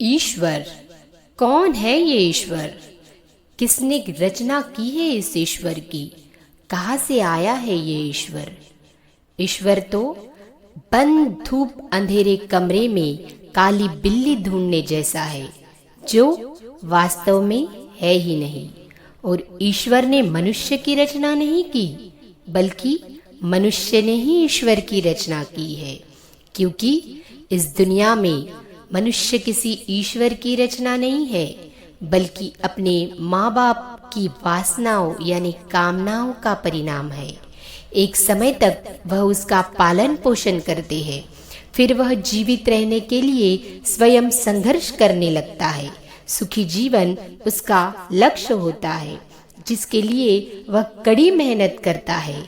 ईश्वर कौन है? ये ईश्वर किसने रचना की है? इस ईश्वर की कहाँ से आया है ये ईश्वर? ईश्वर तो बंद धूप अंधेरे कमरे में काली बिल्ली ढूंढने जैसा है, जो वास्तव में है ही नहीं। और ईश्वर ने मनुष्य की रचना नहीं की, बल्कि मनुष्य ने ही ईश्वर की रचना की है। क्योंकि इस दुनिया में मनुष्य किसी ईश्वर की रचना नहीं है, बल्कि अपने माँ बाप की वासनाओं यानी कामनाओं का परिणाम है। एक समय तक वह उसका पालन पोषण करते हैं, फिर वह जीवित रहने के लिए स्वयं संघर्ष करने लगता है। सुखी जीवन उसका लक्ष्य होता है, जिसके लिए वह कड़ी मेहनत करता है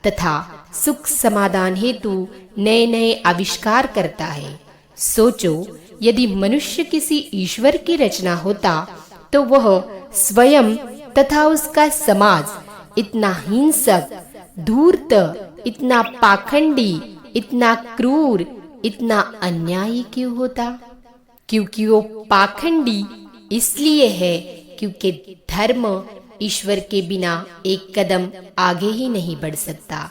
तथा सुख समाधान हेतु नए नए आविष्कार करता है। सोचो, यदि मनुष्य किसी ईश्वर की रचना होता तो वह स्वयं तथा उसका समाज इतना हिंसक, धूर्त, इतना पाखंडी, इतना क्रूर, इतना अन्यायी क्यों होता? क्योंकि वो पाखंडी इसलिए है क्योंकि धर्म ईश्वर के बिना एक कदम आगे ही नहीं बढ़ सकता,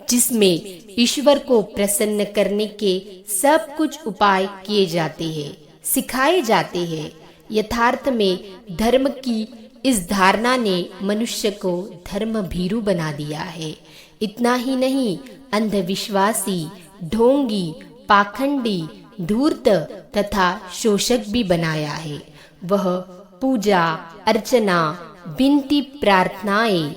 जिसमें ईश्वर को प्रसन्न करने के सब कुछ उपाय किए जाते हैं, सिखाए जाते हैं। यथार्थ में धर्म की इस धारणा ने मनुष्य को धर्म भीरू बना दिया है। इतना ही नहीं, अंधविश्वासी, ढोंगी, पाखंडी, धूर्त तथा शोषक भी बनाया है। वह पूजा अर्चना, विनती प्रार्थनाएं,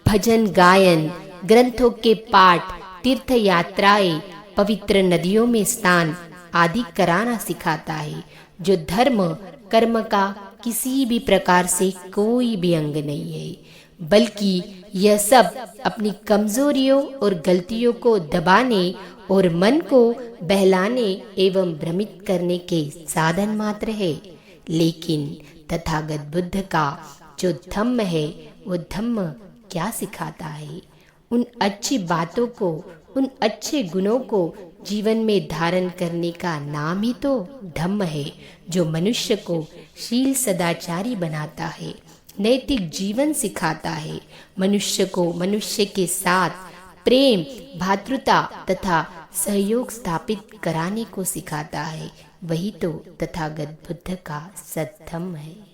भजन गायन, ग्रंथों के पाठ, तीर्थ यात्राएं, पवित्र नदियों में स्नान आदि कराना सिखाता है, जो धर्म कर्म का किसी भी प्रकार से कोई भी अंग नहीं है, बल्कि यह सब अपनी कमजोरियों और गलतियों को दबाने और मन को बहलाने एवं भ्रमित करने के साधन मात्र है। लेकिन तथागत बुद्ध का जो धम्म है, वो धम्म क्या सिखाता है? उन अच्छी बातों को, उन अच्छे गुणों को जीवन में धारण करने का नाम ही तो धम्म है, जो मनुष्य को शील सदाचारी बनाता है, नैतिक जीवन सिखाता है, मनुष्य को मनुष्य के साथ प्रेम, भातृता तथा सहयोग स्थापित कराने को सिखाता है। वही तो तथागत बुद्ध का सद्धम्म है।